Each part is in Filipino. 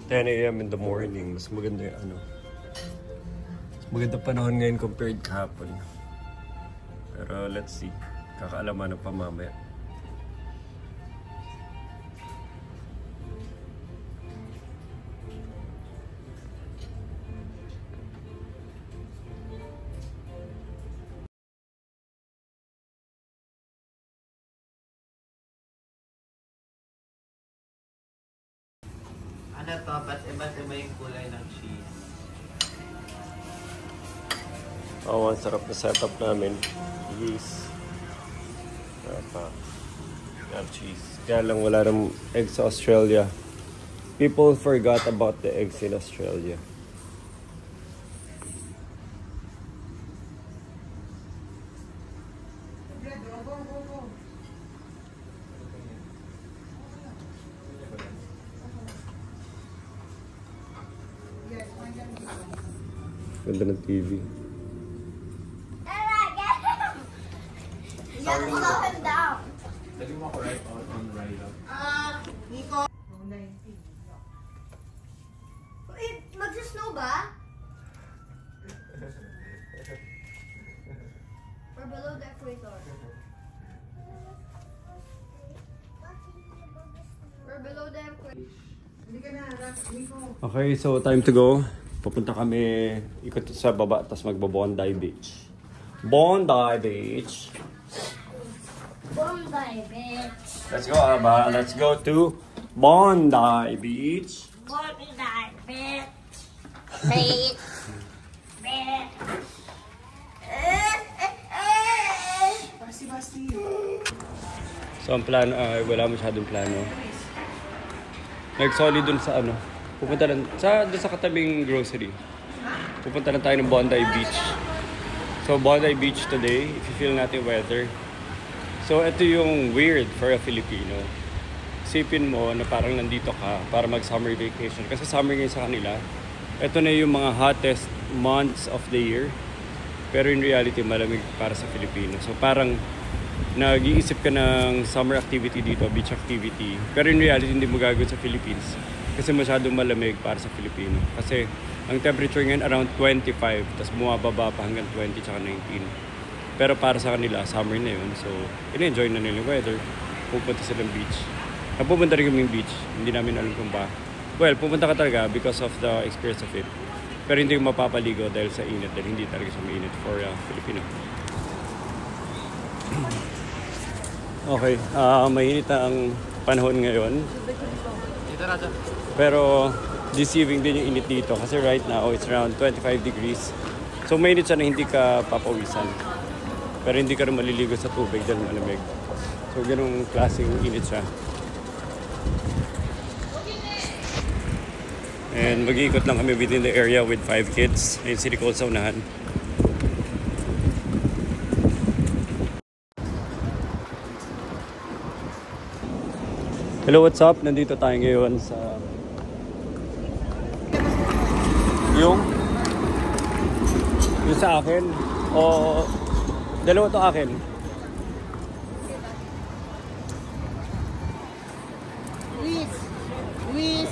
10 a.m. in the morning. Mas maganda yung ano. Mas maganda panahon ngayon compared kahapon. Pero let's see. Kakaalaman ng pamamaya. Ano to? Ba't iba yung kulay ng cheese? Oh, ang sarap na setup namin. Cheese. Cheese. Kaya lang wala ng eggs sa Australia. People forgot about the eggs in Australia. Ganda ng TV. You have to slow him down. Dali mo ako right out on right up. Nico. Wait, mag-snow ba? We're below the equator. We're below the equator. Okay, so time to go. Pupunta kami, ikot sa baba, tapos magbo-Bondi Beach. Bondi Beach! Bondi Beach. Let's go, Aba. Let's go to Bondi Beach. Bondi Beach. Beach. Beach. Basti. So ang plano ay wala masyadong plano. Nag-solid dun sa ano. Pupunta lang dun sa katabing grocery. Pupunta lang tayo ng Bondi Beach. So Bondi Beach today, if you feel natin weather. So ito yung weird for a Filipino. Isipin mo na parang nandito ka para mag-summer vacation. Kasi summer ngayon sa kanila. Ito na yung mga hottest months of the year. Pero in reality, malamig para sa Filipino. So parang nag-iisip ka ng summer activity dito, beach activity. Pero in reality, hindi mo gagawin sa Philippines. Kasi masyadong malamig para sa Filipino. Kasi ang temperature ngayon around 25, tapos bumababa pa hanggang 20 tsaka 19. Pero para sa kanila, summer na yun. So, in-enjoy na nila yung weather. Pupunta silang beach. Pupunta rin kami yung beach. Hindi namin alam kung ba. Well, pupunta ka talaga because of the experience of it. Pero hindi mo mapapaligo dahil sa init. Dahil hindi talaga siya mainit for Filipino. Okay, mainit ang panahon ngayon. Pero deceiving din yung init dito kasi right now it's around 25 degrees. So mainit siya na hindi ka papawisan. Pero hindi ka rin maliligo sa tubig dahil malamig. So ganung klaseng init siya. And mag-iikot lang kami within the area with 5 kids. Ayun si Nicole sa unahan. Hello, what's up? Nandito tayo ngayon sa yung sa akin o dalawa to akin. Luis.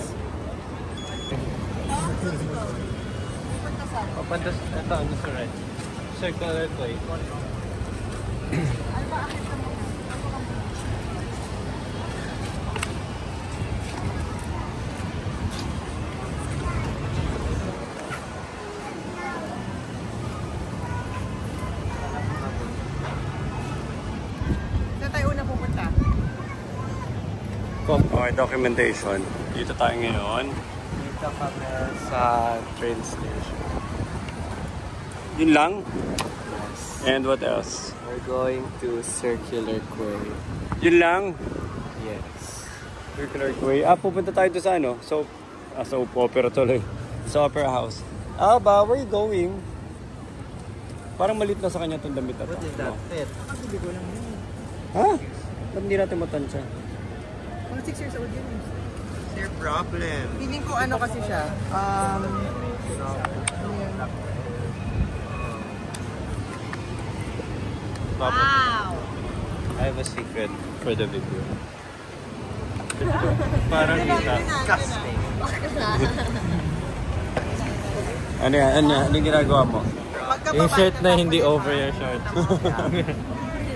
Papunta ito, ano sa right? Circle ito eh. Okay, documentation. Dito tayo ngayon. Dito kami sa train station. Yun lang? Yes. And what else? We're going to Circular Quay. Yun lang? Yes. Circular Quay. Pupunta tayo doon sa ano? Sa opera tuloy. Sa Opera House. Ba, where are you going? Parang malit na sa kanya itong damit na to. What is that? Fit. Hindi ko lang yun. Ha? Ba't hindi natin matansya? Mga 6 years old yun. Their problem. Feeling ko ano kasi siya. Wow. I have a secret for the video. Parang kita. Ano yan? Ano yung ginagawa mo? Yung shirt na hindi over your short.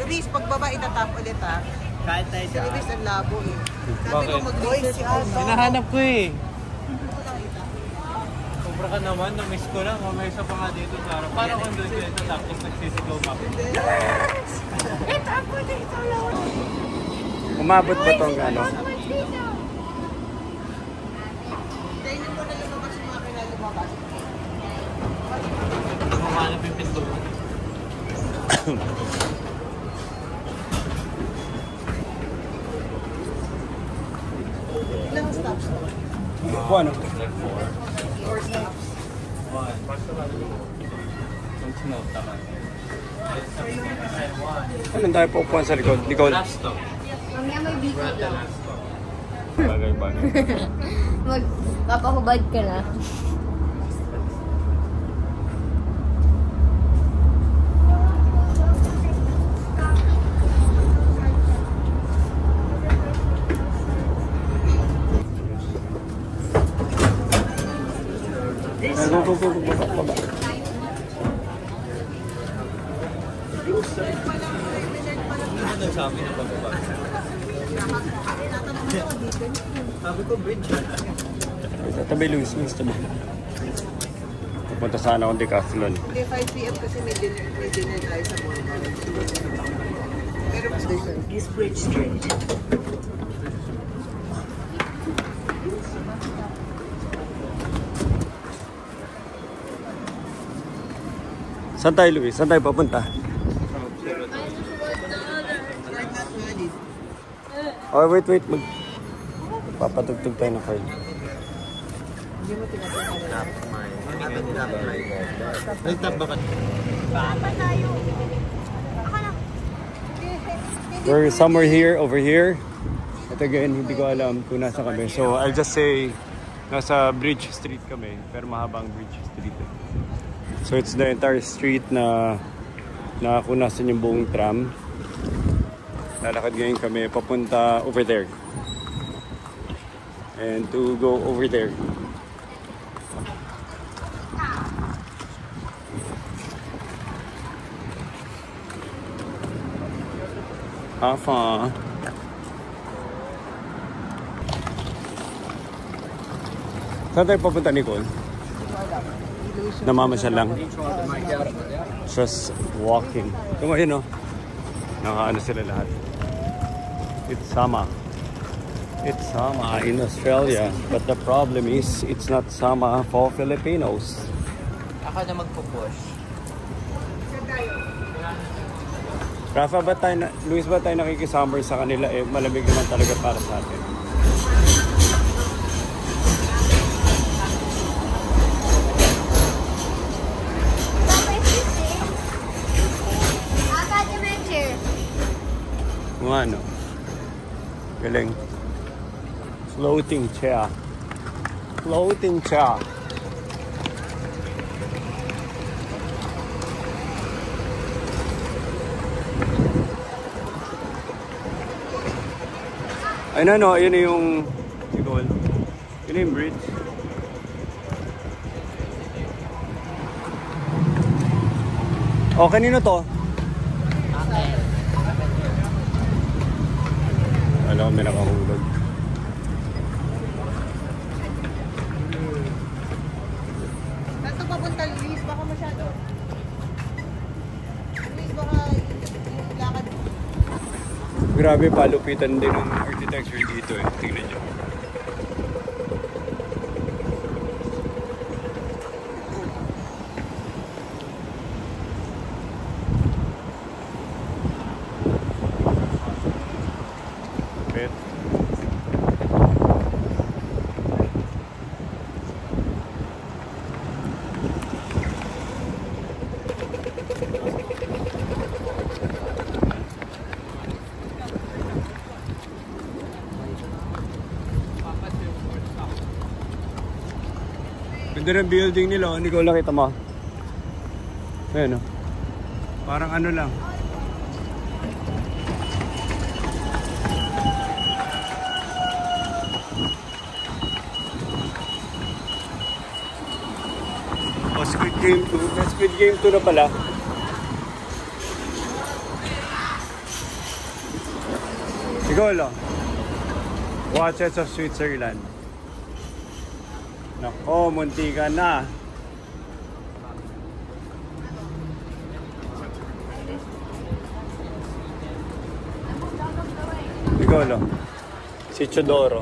Luis, pagbaba itatap ulit ha. Kahit tayo Si Luis ang labo eh. Sabi Bakit? ko mag-voice si Alba. Hinahanap ko eh. Sobra ka naman, na-miss ko lang. May isa pa nga dito sa harap. Parang kung doon dito tapos nagsisigaw pa. Umabot ba itong ano? Tingnan mo na lumabas yung mga kinalumabas. Humanap yung pintuan. Ilang stops to? Kung ano? Or stops? Anong tayo pupuan sa likod? Nicole? Last stop. Mamaya may video lang. Bagay-bagay. Magpapahubad ka na. Go. Ano sabi na pagkaba? Sabi ko bridge. Tabi Luis, tabi. Pupunta sana akong Decathlon. Hindi, 5 p.m. kasi may dinner tayo sa mall. Pero mas East Bridge Street. Saan tayo Luis? Saan tayo papunta? Oh, wait. Papatugtog tayo ng card. Nagtap ba ka? We're somewhere here, over here. At again, hindi ko alam kung nasa kami. So, I'll just say, nasa Bridge Street kami. Pero mahabang Bridge Street. So, it's the entire street na kung nasan yung buong tram. Lalakad ngayon kami papunta over there. And to go over there. Hafa. Saan tayo papunta, Nicole? Namamasyal lang. Just walking. Kung ayun, no? Nakaano sila lahat. It's summer. It's summer in Australia. But the problem is, it's not summer for Filipinos. Ako na magpo-push. Rafa, Luis, ba tayo nakikisummer sa kanila? Eh, malamig naman talaga para sa atin. Kung ano. Galing. Floating chair. Floating chair. Ay na no, yun na yung Nicole. Yun na yung bridge. Oh, kanino to? Alam ko may nakahulog. saan ito papunta, Luis? Baka masyado. Luis, baka yung lakad. Grabe, palupitan din ng architecture dito eh. Tingnan nyo. Pet. Ganda ng building nila, hindi ko nakita mo. Ayan o. Parang ano lang. Squid Game 2. May Squid Game 2 na pala. Sigolo. Watches of Switzerland. Nako, munti ka na. Sigolo. Si Chodoro.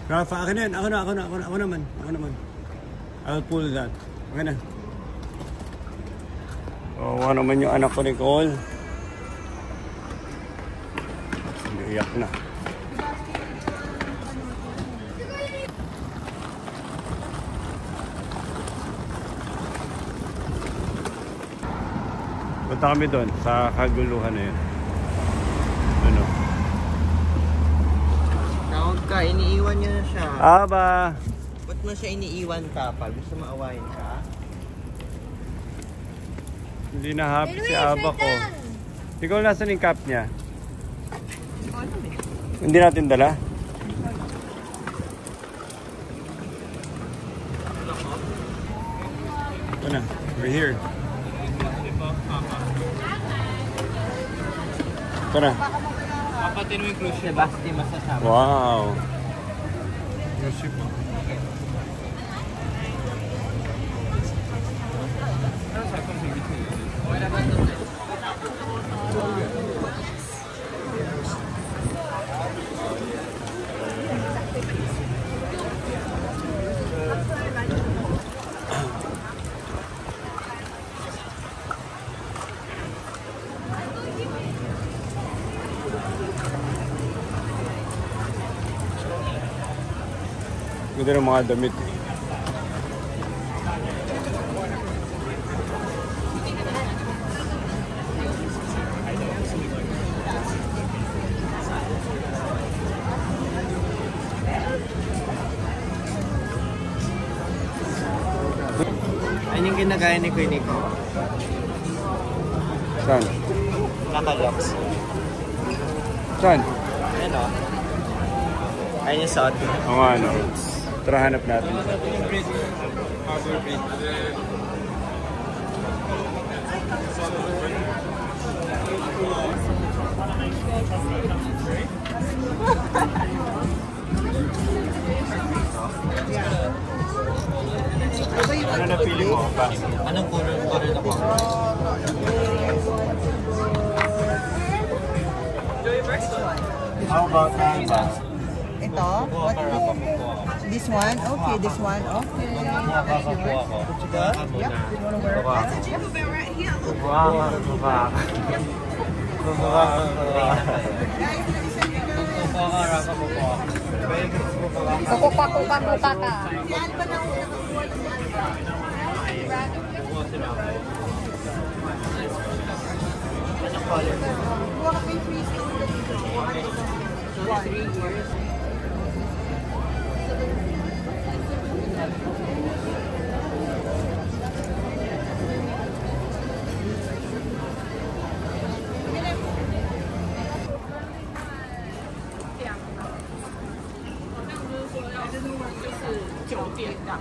Rafa, akin na yan. Ako naman. I'll pull that. Akin na. Oo, naman yung anak ko ni Cole. Iyak na. Punta kami doon sa kaguluhan na yun. Ano? Tawag ka, iniiwan niya na siya. Aba! Ba't mo siya iniiwan ka pa? Gusto maawain ka? Hindi na happy si Aba ko. Ikaw nasan yung cap niya? Hindi natin dala? Ito na, we're here. Ito na. Kapatid mo yung cruise ship. Basti masasama. Wow. Ganda ng mga damit. Ayun yung ginagaya ni Kuya Nico. Saan? Nakaloks. Saan? Ayun o. Ayun yung suot. O nga, ano. Tara, hanap natin. Harbor Bridge. Ano na pili mo? Anong color na ko? How about that? Ito? What this one? Okay, this one. Okay. Kukupa ka.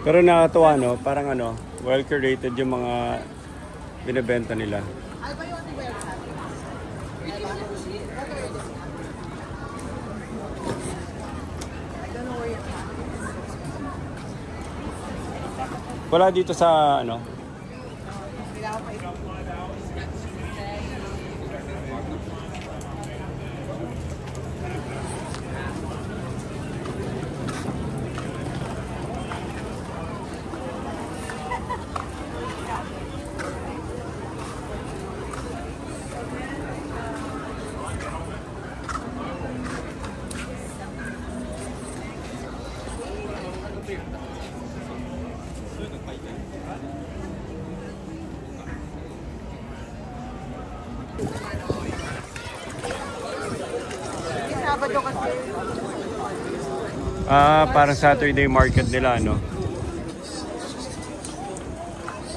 Pero nakakatuwa, no? Parang ano, well curated yung mga binibenta nila. Wala dito sa ano? Sabado kasi. Ah, parang Saturday market nila, no?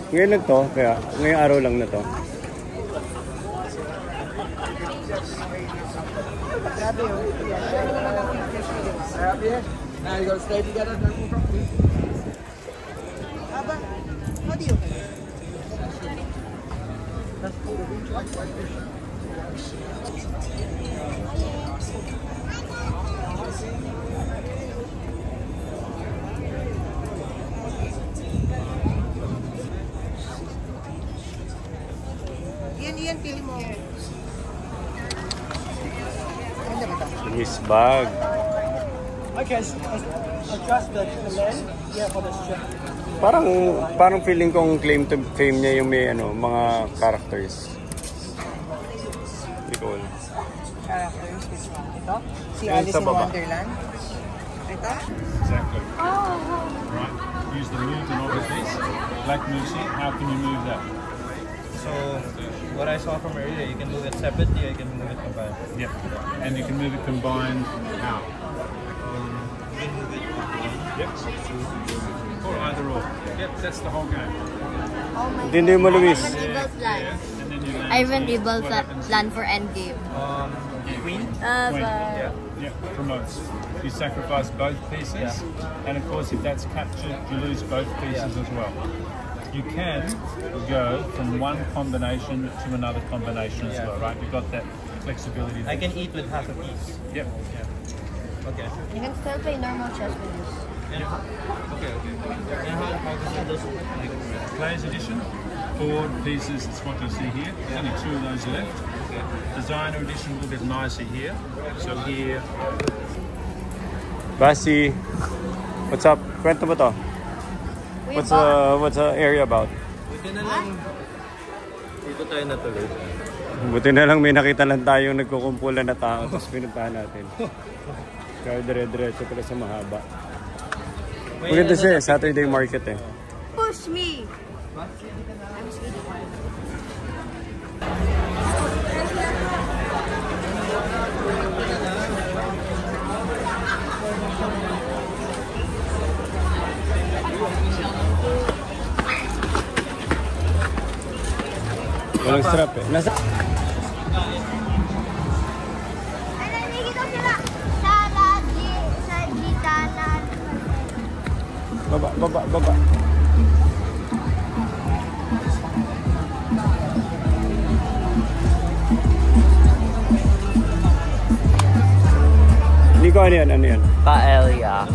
Ngayon lang to, kaya ngayong araw lang na to. Now you gotta stay together. How do you? Iyan, pili mo. His bag. Okay, adjust the lens. Yeah, for the strap. Parang feeling kong claim to fame niya yung may mga characters. Hindi ko alam. Characters, which one? Ito? Si Yan Alice sa in baba. Wonderland? Ito? Exactly. Right. Use the move to knob a piece. Black moves it. How can you move that? So, what I saw from earlier, you can move it separately, or you can move it combined. Yep. And you can move it combined. How? Yep. Or either or. Yep. That's the whole game. Oh my Hindi mo, Luis. I have an evil plan. And then you I have an evil plan for endgame. Queen? Wait, yeah, promotes. You sacrifice both pieces, and of course, if that's captured, you lose both pieces as well. You can go from one combination to another combination as well, right? You've got that flexibility there. I can eat with half a piece. Yep. Okay. You can still play normal chess with this. Okay. And how does it look like? Player's edition, 4 pieces, that's what you'll see here. There's only 2 of those left. Designer edition, a little bit nicer here. So here, Basi, what's up? Kwento mo to. What's the area about? Buti na lang. Dito tayo natuloy. Buti na lang may nakita lang tayong nagkukumpulan na tao tapos pinuntahan natin. Kaya dire-diretso pala sa mahaba. Maganda siya, Saturday market eh. Push me! Walang strap eh. Nasa... Ay, nakikita sila sa gitanan. Baba. Hindi ko ano yan. Paella.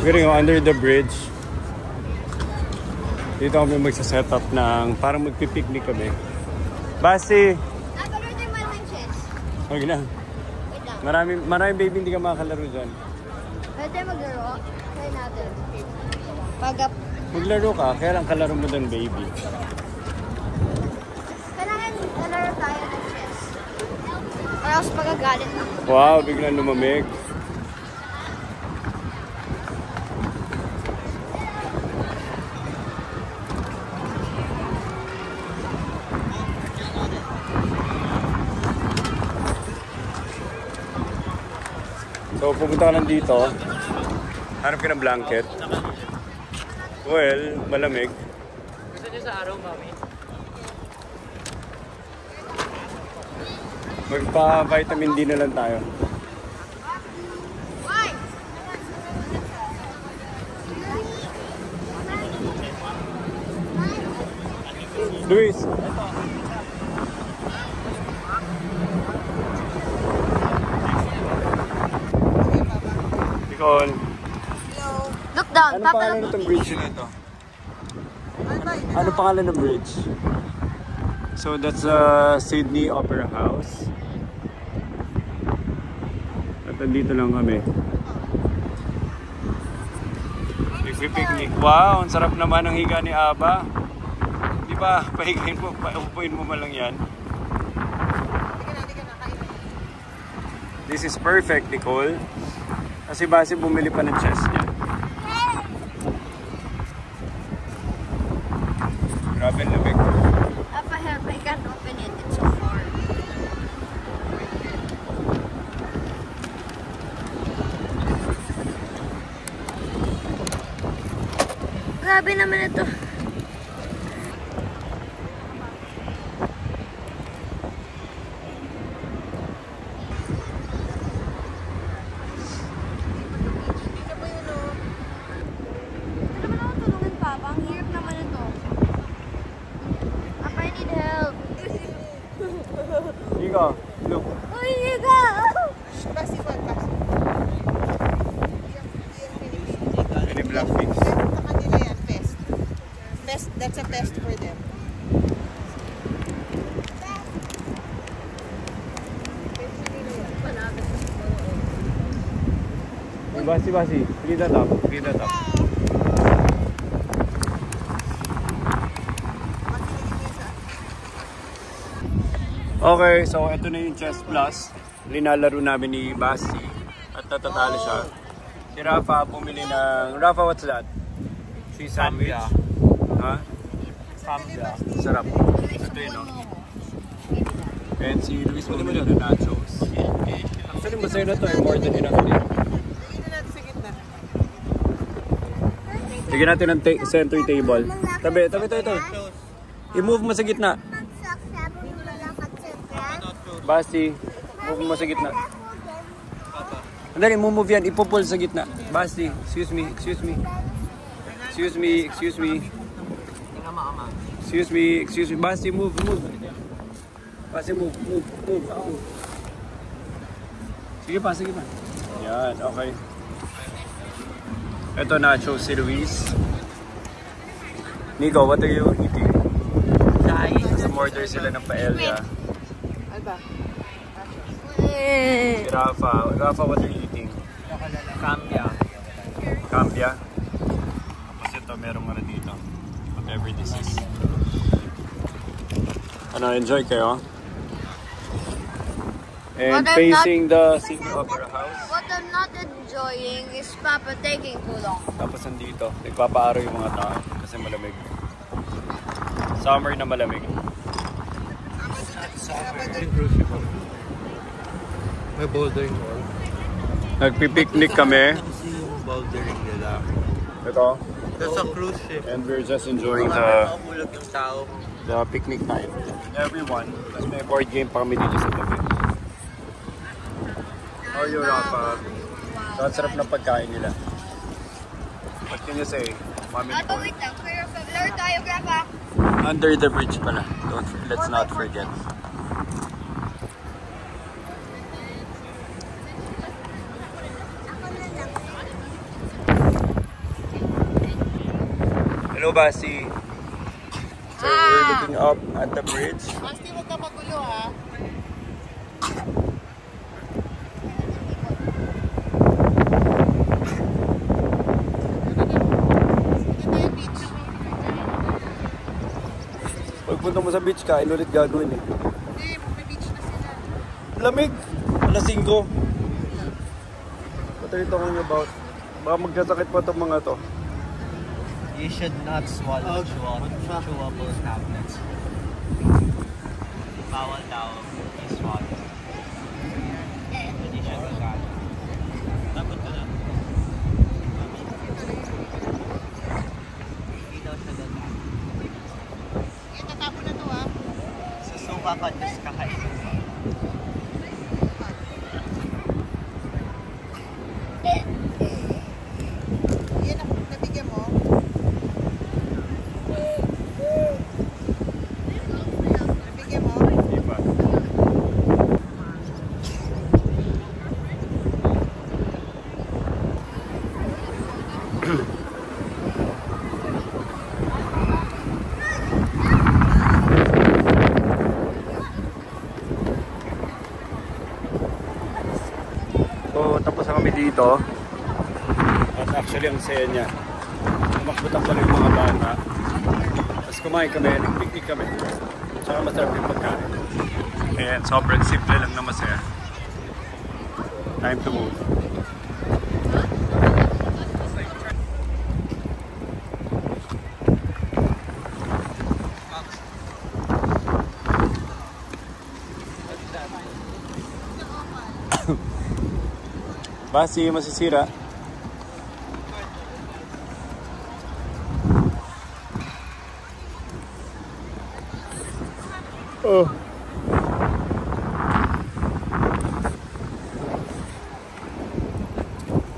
Galing under the bridge. Dito kami magsa-set up ng parang magpipiknik kami. Basi! Napalaro tayo man ng chess. Huwag na. Wait lang. Maraming baby hindi ka makakalaro dyan. Pwede maglaro. Try natin. Maglaro ka, kaya lang kalaro mo dun baby. Kailangan nalaro tayo ng chess. Or else magagalit ako. Wow, biglang lumamig. So, pupunta ka lang dito. Hanap ka ng blanket. Well, malamig. Gusto niyo sa araw, mami? Magpa-vitamin D na lang tayo. Why? Luis! Nicole, Look down. ano pangalan ng bridge na ito? Ano pangalan ng bridge? So that's Sydney Opera House. At nandito lang kami. Nagpipiknik. Wow, ang sarap naman ng higa ni Aba. Di ba, pahigain mo, paupuin mo man lang yan. This is perfect, Nicole. Kasi base bumili pa ng chess niya. Grabe lamig. Up ahead, I can't open it. It's so hard. Grabe naman ito. Papa, ang hirap naman ito. Papa, I need help. Ika, look. Uy, Iga! Basi what? Basi. Any black figs? Sa kanila yan, pest. Pest, that's a pest for them. Basi. Clean that up. Okay, so ito na yung Chess Plus. Linalaro namin ni Basti at natatalo siya. Si Rafa bumili ng... Rafa, what's that? Cheese sandwich? Ha? Cambia. Sarap. Ito yun, no? And si Luis bumili ng nachos. Actually, masaya na to eh. More than enough din. Bigyan natin ng center table. Tabi. I-move mo sa gitna. Basti, move mo sa gitna. Andali, move yan. Ipupull sa gitna. Basti, excuse me. Basti, move. Basti, move. Sige pa. Yan, okay. Ito nachos si Luis. Nico, what are you eating? Order sila ng paella. Ano ba? Si Rafa, what are you eating? Cambia. Tapos ito, merong ano dito. Whatever this is. Ano, enjoy kayo? And What I'm facing the Sydney Opera House. What I'm not enjoying is Papa taking too long. Tapos nandito, nagpapaaro yung mga tao kasi malamig. Summer na malamig. May bouldering wall. Nagpipiknik kami. Kasi yung bouldering nila. Ito. That's a cruise ship. And we're just enjoying Nakakahulog yung tao. the picnic time. Everyone. Tapos may board game pa kami dito sa tabi. How are you, Rafa? So, ang sarap ng pagkain nila. What can you say? Mami Ato, wait lang. Pero laro tayo, Grandpa. Under the bridge pala. Let's not forget. Hello, Basi. So we're looking up at the bridge. Basti, huwag ka magulo ha. Pagpunta mo sa beach, kain ulit gagawin eh. Hindi, may beach na sila. Lamig! Alas 5. What are you talking about? Baka magkasakit pa itong mga to. You should not swallow chewable tablets. Bawal daw i-swallow. Hindi siya gagana. Dapat ka na. Hindi daw siya gagana. Itatapon na to ha. Sa suka ka, just kakainin mo. Yan ako, nabigyan mo. Nabigyan mo. Iba. So, tapos na kami dito. At actually, ang saya niya. Umakbutan pala yung mga bata. Tapos kumain kami, nag-picnic kami. Tsaka masarap yung pagkain. And sobrang simple lang na masaya. Time to move. Basi, masisira. Oh.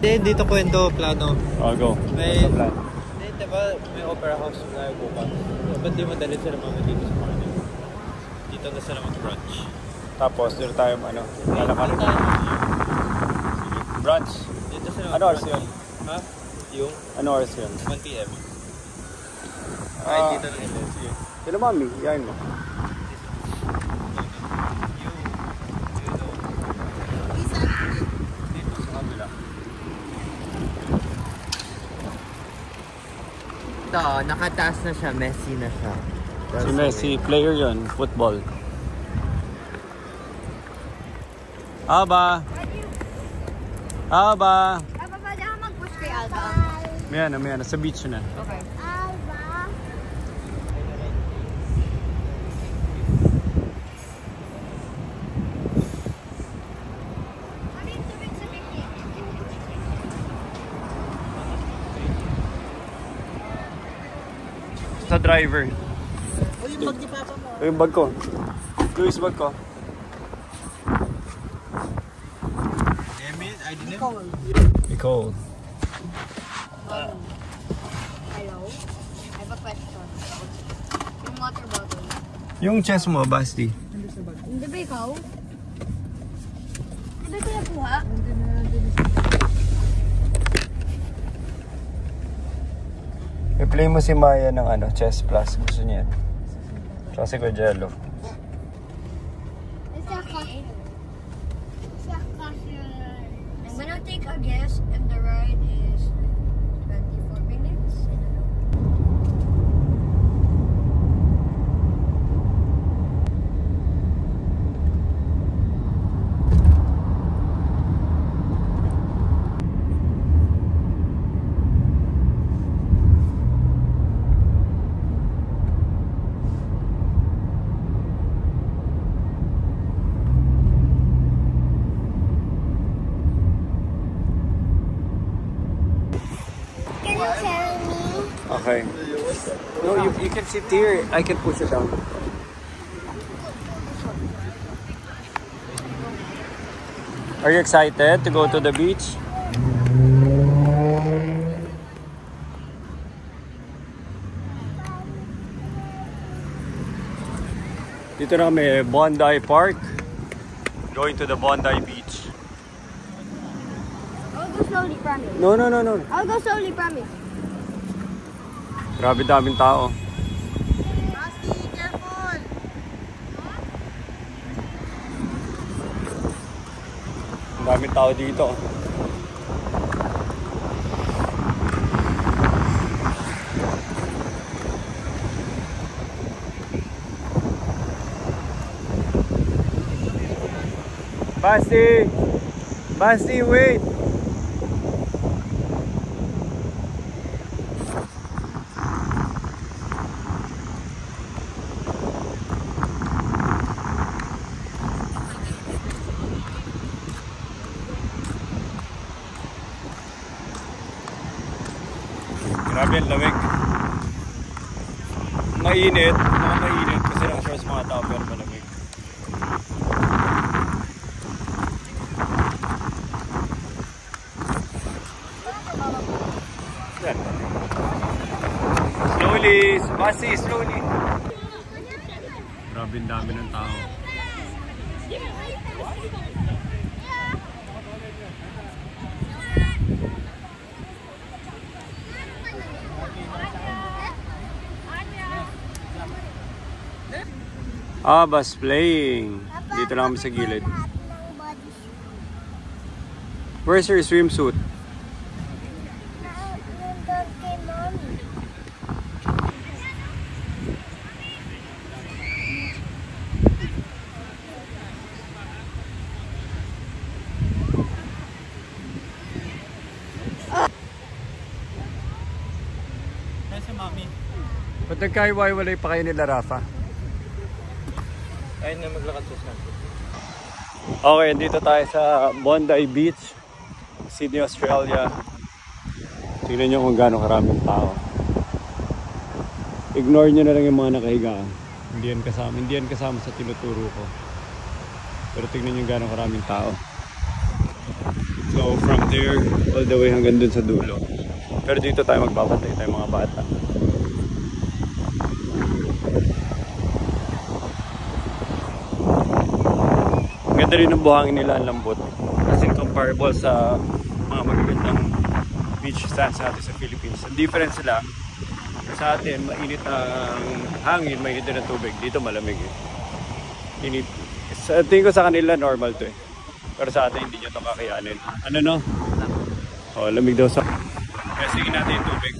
Dito kwento, plano. Go. May, diba, may opera house na bukas. Ba't di madali sila mga dito sa Manila? Dito na sila mag-brunch. Tapos, doon tayo, lalakarin. Brunch. Dito sila Ano oras yun? Ha? Yung Ano oras yun? 1 p.m. Ay, dito na nila. Sige. Sino mami? Yain mo. Dito sa kabila. Ito, nakataas na siya, Messi na siya. Si Messi, player yon, football. Aba! Aba! Pwede ako mag-push kay Alba. May sa beach na. Okay. Alba. Ano yung tubig sa picnic? Sa driver. O yung bag ni Papa mo. Ito yung bag ko. Luis, bag ko. Emil, I didn't. Nicole. Hello? I have a question. Yung water bottle. Yung chest mo, Basti. Hindi ba ikaw? Hindi ko nakuha? I-play mo si Maya ng Chess Plus. Gusto niya yan. Tsaka si Jello. I'm gonna take a guess and the ride is 24 minutes. I don't know. Can you carry me? Okay. No, you can sit here. I can push it down. Are you excited to go to the beach? Dito na kami, Bondi Park. Going to the Bondi Beach. I'll go slowly, promise. No. I'll go slowly, promise. Grabe daming tao. Basti, careful! Ang daming tao dito. Basti, wait! Grabe ang lamig. Mainit kasi naka-shorts mga tao pero malamig. Yan. Slowly, Basti, slowly. Grabe ang dami ng tao. Bus playing. Dito lang kami sa gilid. Where's your swimsuit? Kasi mami. Ba't nagkahiwa-hiwalay pa kayo nila, Rafa? Ayun na maglakad sa sand. Okay, dito tayo sa Bondi Beach, Sydney, Australia. Tingnan nyo kung gaano karaming tao. Ignore nyo na lang yung mga nakahiga. Hindi yan kasama sa tinuturo ko. Pero tignan nyo gano'ng karaming tao. So from there, all the way hanggang dun sa dulo. Pero dito tayo magbabantay tayo mga bata. Ganda rin ng buhangin nila, ang lambot. Kasi comparable sa mga magagandang beach sands natin sa Philippines. Ang difference sila, sa atin mainit ang hangin, mainit din ang tubig. Dito malamig eh. Init. Sa tingin ko sa kanila normal to eh. Pero sa atin hindi nyo ito kakayanin. Ano no? Oh, lamig daw sa... Kaya sige natin yung tubig.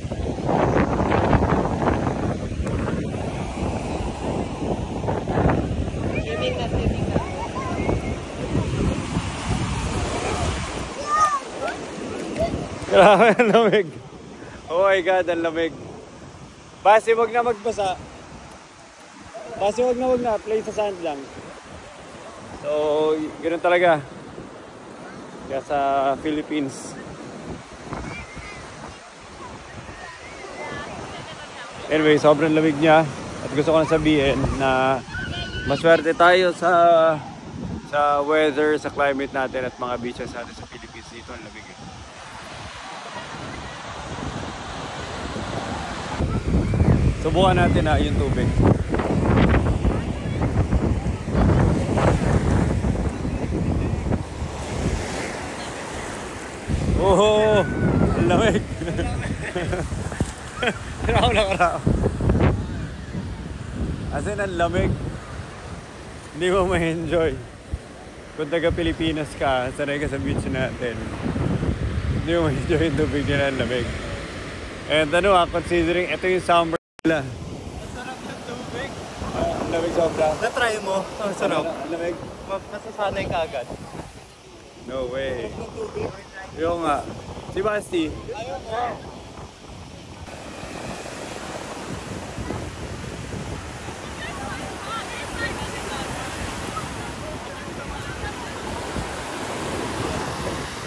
Grabe ang lamig. Oh my God, ang lamig. Basi wag na magbasa. Basi wag na. Play sa sand lang. So, ganoon talaga. Kaya sa Philippines. Anyway, sobrang lamig niya. At gusto ko na sabihin na maswerte tayo sa weather, sa climate natin at mga beaches natin sa Philippines. Dito ang lamig. Subukan natin na yung tubig. Oh, ang lamig. Raw. As in, ang lamig. Hindi mo ma-enjoy. Kung taga Pilipinas ka, sanay ka sa beach natin. Hindi mo ma-enjoy yung tubig nila, ang lamig. And considering ito yung summer nila. Ang sarap ng tubig. Ang lamig sobra. Na-try mo? Ang sarap. Ang lamig. Masasanay ka agad. No way. Yung nga. Si Basti.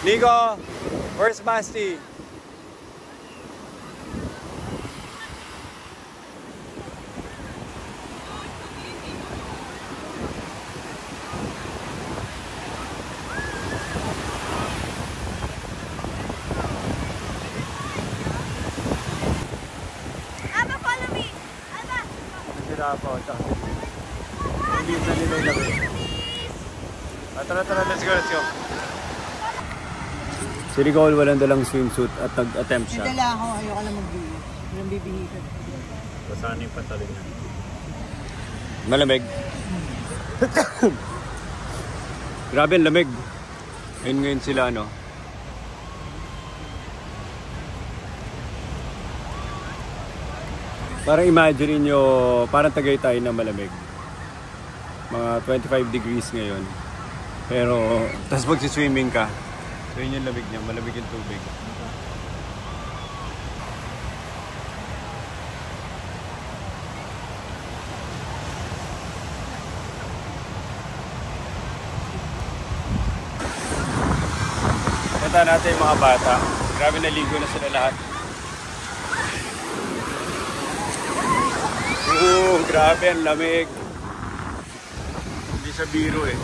Nico, where's Basti? Po, hindi na nila ilagay. Tara, let's go. Si Nicole walang dalang swimsuit at nag-attempt siya. May dala ako, ayoko lang magbihis. Walang bibihisan. Basahan yung pantalon niya. Malamig. Grabe ang lamig. Ayun ngayon sila Parang imagine nyo, parang Tagaytay na malamig. Mga 25 degrees ngayon. Pero, tas magsiswimming ka. So yun yung lamig niya, malamig yung tubig. Punta natin yung mga bata. Grabe, naligo na sila lahat. Grabe ang lamig. Hindi sa biro eh.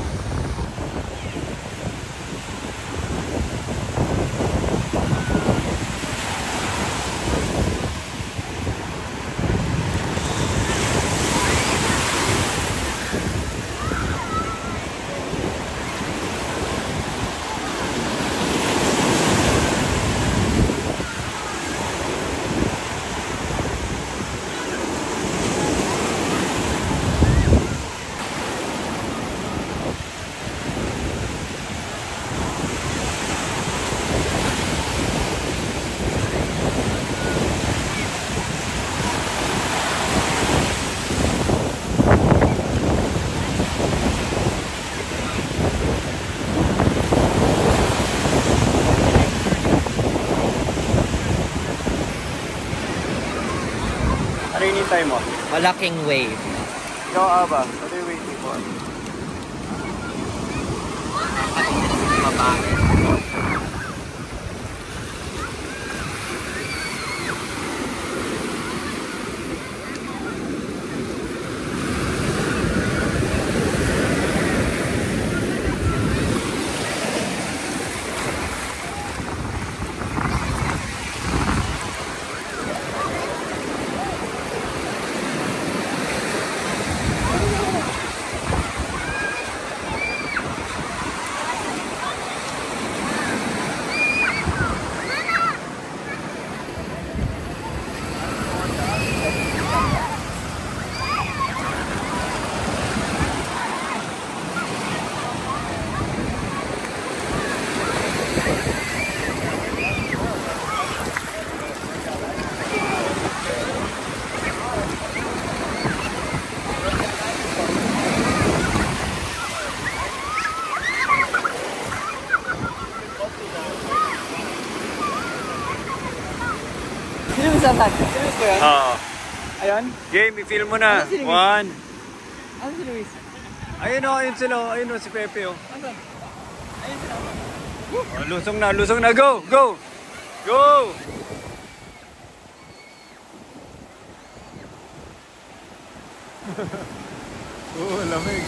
Ano hinintay mo? Malaking wave. Ikaw, Aba. What are you waiting for? Mabangit. Luis ba yan? Oo. Ayan. Game, i-film mo na. Ano si Luis? One. Ano si Luis? Ayun o, ayun sila. Ayun o, si Pepe o. Asan? Ayun sila. Oh, lusong na. Go! Go! Go! Lamig.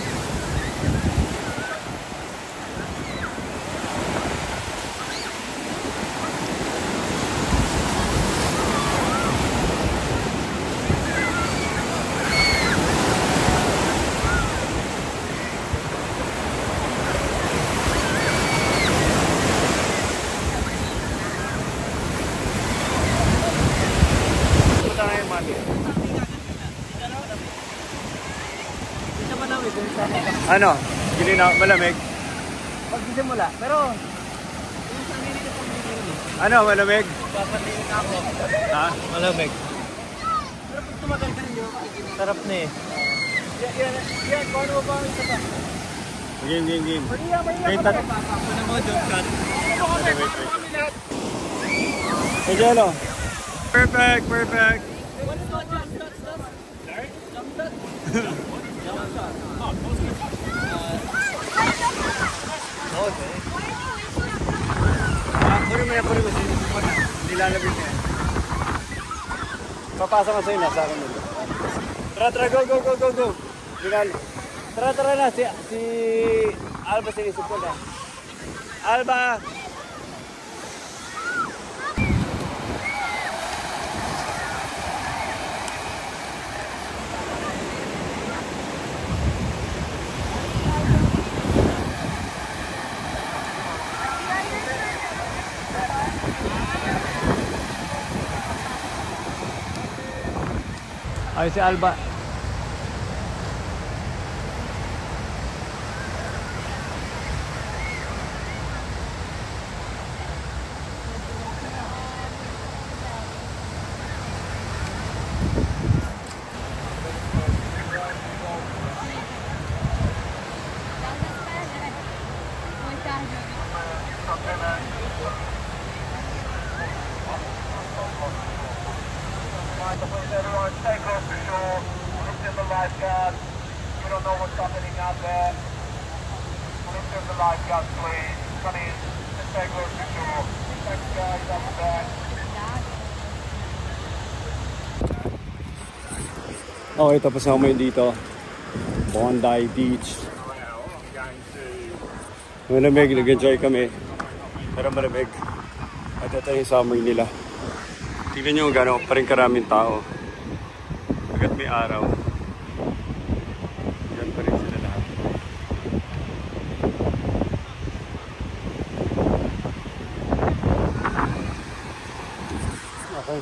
Punta na yung mami. Ano? Gilina, malamig? Pagsisimula. Pero, Ano, malamig? papatingin ako. Ha? Malamig. Pero pag tumagal ka ninyo, sarap na eh. Yan, kung ano ba ang isa pa? Game. Maria, Wait, Ano mo, jump cut? Hey, Jello. Perfect. Kunin mo. Hindi lalabit na yan. Papasok ka sa'yo na, sa akin nila. Tara, go. Tara na, si Alba sinisip ko na. Alba! Ay, si Alba. Everyone, stay close to shore. Look in the lifeguard. You don't know what's happening out there. Look in the lifeguard, please. Come in and stay close to shore. Thanks, guys. Up there. Okay, tapos na kami dito. Bondi Beach. Malamig, nag-enjoy kami. Pero malamig. At ito yung summer nila. Tignan nyo kung gano'n pa rin karaming tao. Agad may araw. Yan pa rin sila lahat. Okay.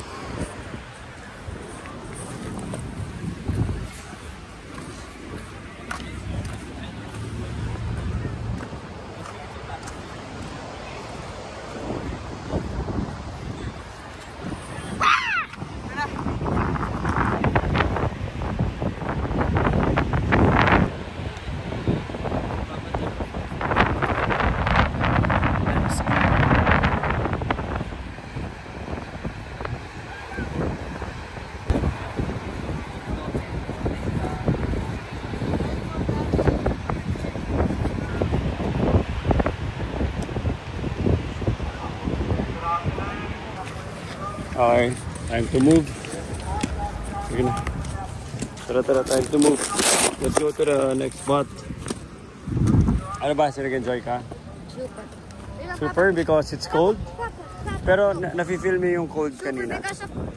Okay, time to move. Sige na. Tara, time to move. Let's go to the next spot. Ano ba, nag-enjoy ka? Super because it's cold? Pero nafe-feel mo yung cold kanina?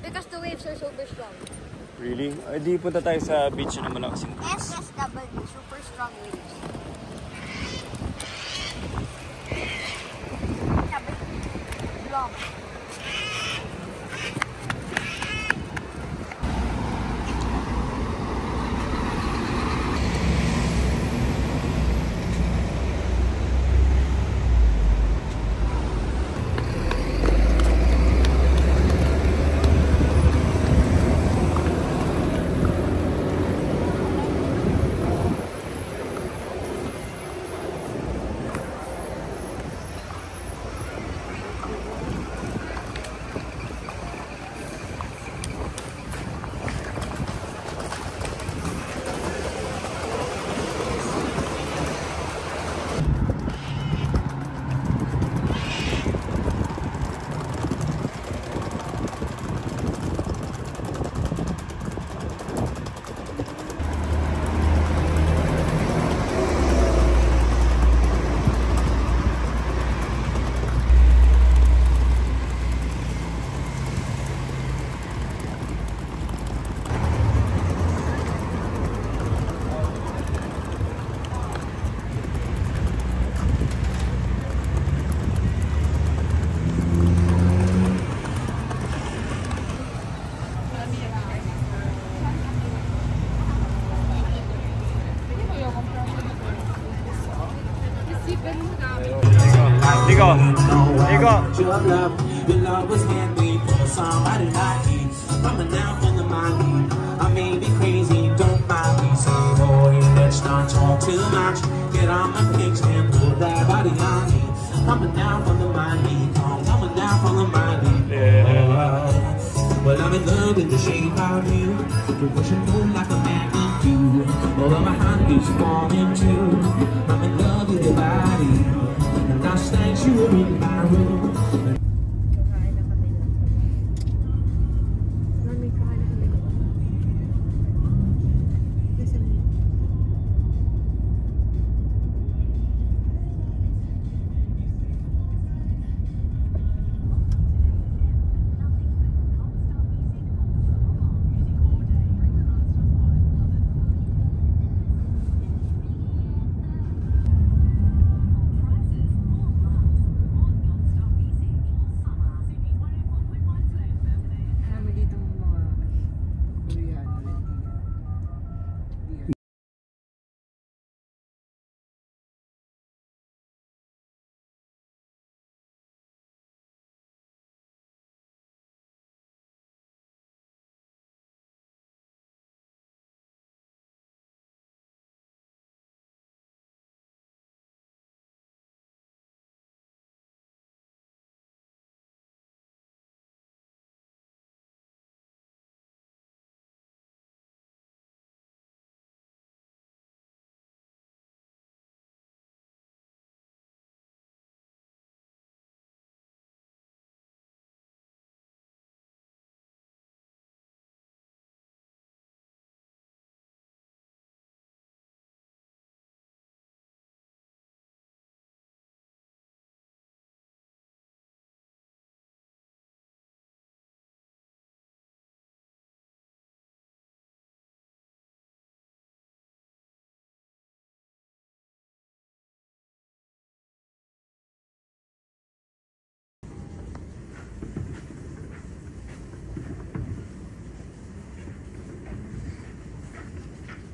Because the waves are super strong. Really? Ay, di punta tayo sa beach na malakas yung SSW, super strong waves. Long. Nico. Nico. Your love was handmade for somebody like me. Coming down from the mind. I may be crazy, don't mind me. Say, boy, let's not talk too much. Get on my kicks and put that body on me. Coming down from the mind. Coming down from the mind. Well, I'm in love with the shape of you. You're pushing through like a magnet do. Well, my heart is falling too. I'm in love with your body. And last night you were in my room.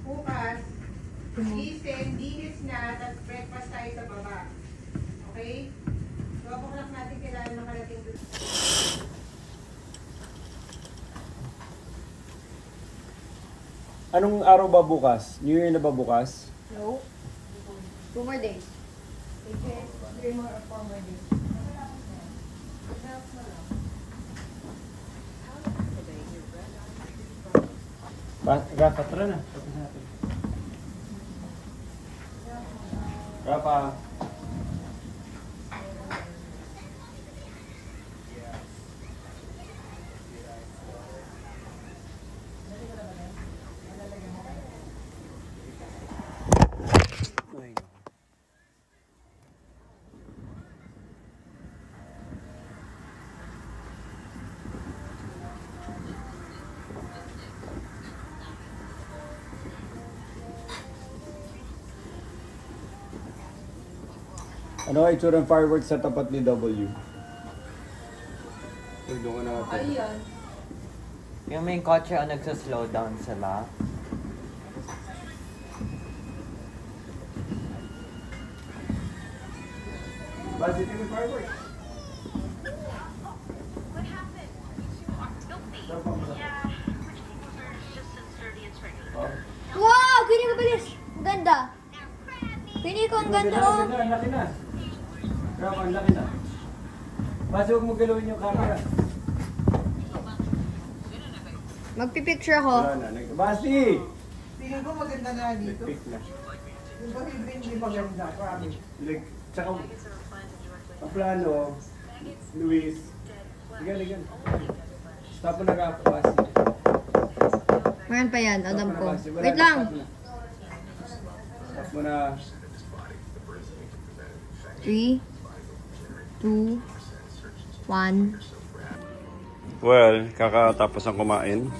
Bukas, gising, dinis na, at breakfast tayo sa baba. Okay? 2 o'clock natin kailangan makarating doon. Anong araw ba bukas? New Year na ba bukas? No. 2 more days. 3 more or 4 more days. Rafa, tara na. Rafa. Ano ay itsura ng fireworks sa tapat ni W? Tulungan natin. Ayun. Yung may kotse ang nagsa-slow down sila. Bakit yung fireworks? What happened? Filthy. Yeah. Wow! Pili ko bilis! Ang ganda! Pili ko ang ganda oh! Ang laki na! Rafa, ang laki na! Basta huwag mo galawin yung camera. Magpipicture ako. Wala na. Basti! Tingin ko maganda na dito. Pick na. Yung pag-green di maganda, promise. Tsaka, ang plano, Luis, ligan. Stop mo na ka, Basti. Meron pa yan, alam ko. Wait lang! Stop mo na. 3, 2, 1. Well, kakatapos ang kumain.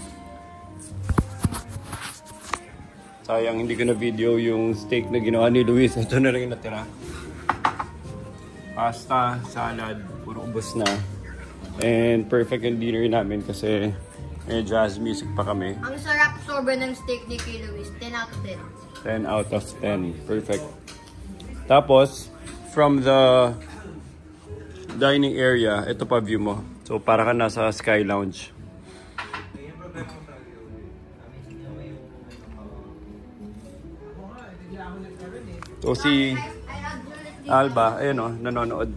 Sayang hindi ko na video yung steak na ginawa ni Luis. Ito na rin natira. Pasta, salad, puro ubos na. And perfect yung dinner namin kasi may jazz music pa kami. Ang sarap sobrang ng steak ni Kay Luis. 10 out of 10. 10 out of 10. Perfect. Tapos, from the dining area. Ito pa view mo. So, para ka nasa Sky Lounge. So, si Alba, ayun o, nanonood.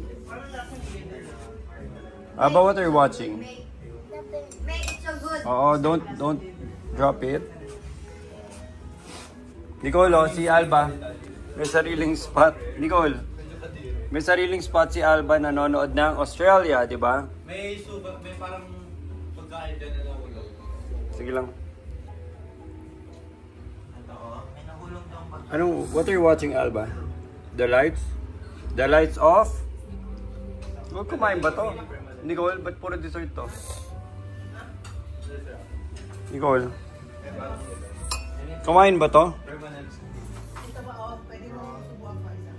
Alba, what are you watching? It's so good. Oo, don't drop it. Nicole, oh, si Alba, may sariling spot. Nicole, may sariling spot si Alba nanonood ng Australia, di ba? May parang pagkain dyan na nahulog. Sige lang. What are you watching, Alba? The lights? The lights off? Huwag kumain ba to? Nicole, ba't puro dessert to? Nicole, kumain ba to? Ito ba, oh, pwede mo subuhan pa isa.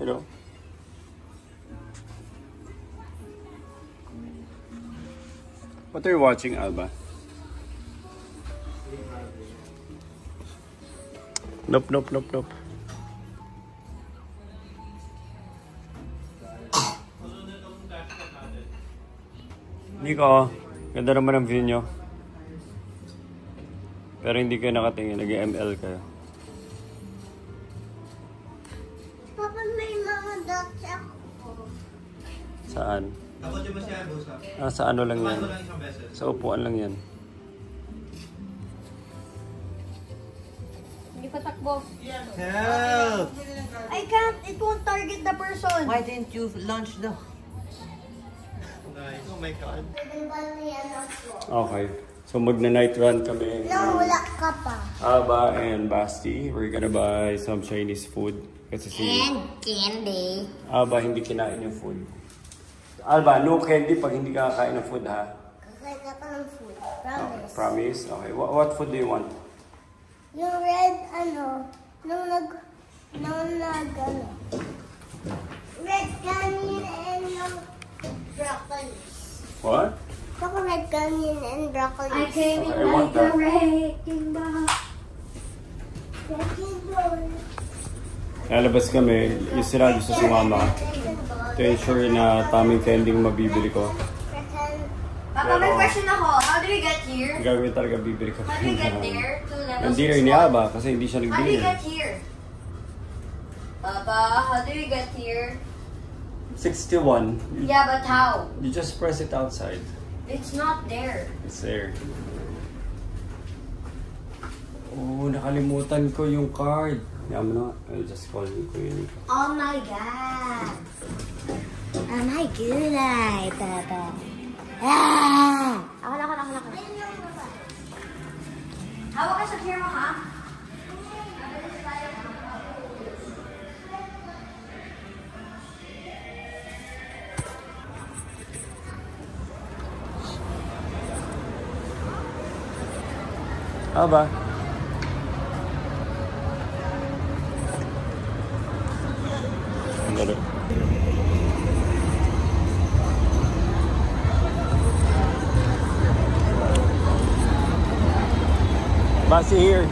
Hello? What are you watching, Alba? Nope. Nico, ganda naman ang view nyo. Pero hindi kayo nakatingin, nag-ML kayo. Papa, may mga dots ako. Saan? Tapos yung masyado sa... Sa ano lang yan? lang isang beses. Sa upuan lang yan. Hindi pa takbo. Help! I can't. It won't target the person. Why didn't you launch the... Nice. Oh my God. Okay. So magna-night run kami. Wala ka pa. Alba and Basti. We're gonna buy some Chinese food. Kasi si And candy. Alba hindi kinain yung food. Alba, no candy pag hindi ka kakain ng food, ha? Kakain ka ng food. Okay, promise? Okay. What food do you want? Yung red, red canyon and broccoli. What? Baka red canyon and broccoli. I came in like a wrecking ball. Lalabas kami. Yung sila gusto sumama. To ensure na taming candy yung mabibili ko. Papa, may question ako. How do we get here? Gagawin talaga bibili ko. How do we get there? To level Ang dinner ni Alba kasi hindi siya How do we nag-dinner. get here? Papa, how do we get here? 61. Yeah, but how? You just press it outside. It's not there. It's there. Oh, nakalimutan ko yung card. Yeah, I'll just call you Kuya Nico. Oh my God. Oh my gulay, Papa. Ah! Ako na. Hawak ka sa chair mo, ha? Alba. Andalo. Basi here.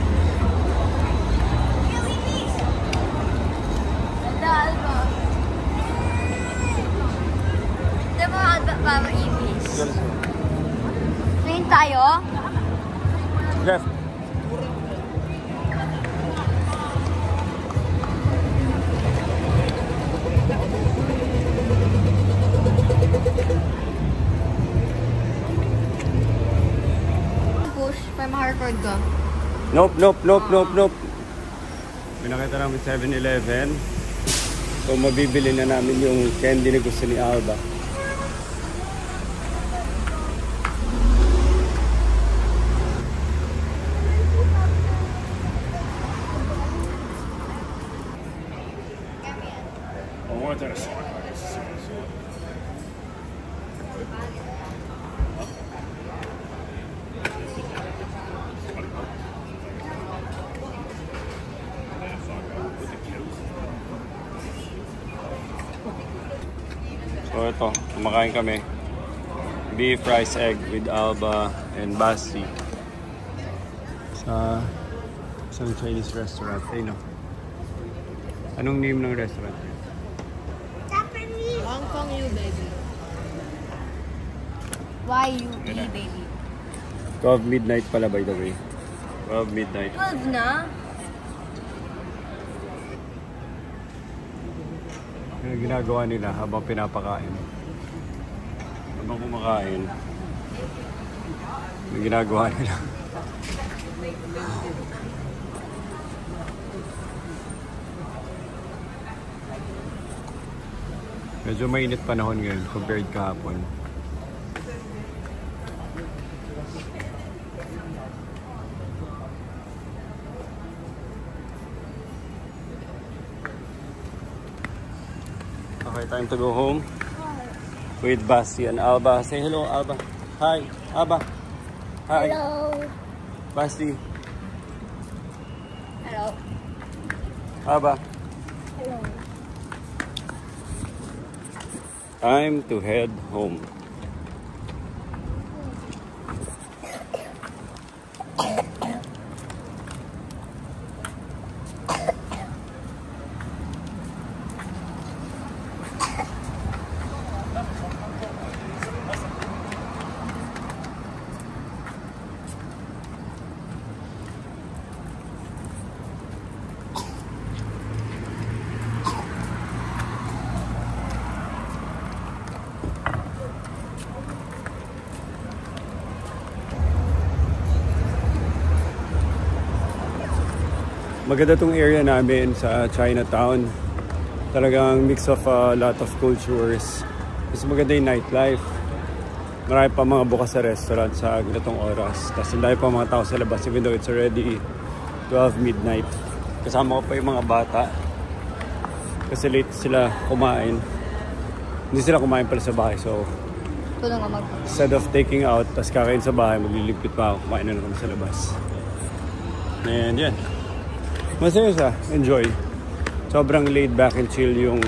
Alba. Diba, Papa Ibis? Tingin tayo? Left. Push para maka-record ka. Nope. May nakita namin 7-Eleven. So mabibili na namin yung candy na gusto ni Alba. So ito, kumakain kami. Beef, rice, egg with Alba and Basti. Sa isang Chinese restaurant. Ayun, no? Anong name ng restaurant? Japanese. Hong Kong you baby. Why you baby? 12 midnight pala, by the way. 12 midnight. 12 na? Yung ginagawa nila habang pinapakain. Habang kumakain. Yung ginagawa nila. Medyo mainit panahon ngayon compared kahapon. Okay, time to go home with Basti and Alba. Say hello, Alba. Hi, Alba. Hi. Hello. Basti. Hello. Alba. Hello. Time to head home. Maganda tong area namin sa Chinatown. Talagang mix of a lot of cultures. Mas maganda yung nightlife. Marami pa mga bukas sa restaurant sa ganitong oras. Tapos hindi pa mga tao sa labas even though it's already 12 midnight. Kasama ko pa yung mga bata. Kasi late sila kumain. Hindi sila kumain pala sa bahay. So, instead of taking out, tapos kakain sa bahay, magliligpit pa ako. Kumain na naman sa labas. And yan. Masaya siya. Enjoy. Sobrang laid back and chill yung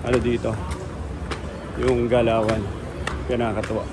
ano dito. Yung galawan. Kaya nakakatuwa.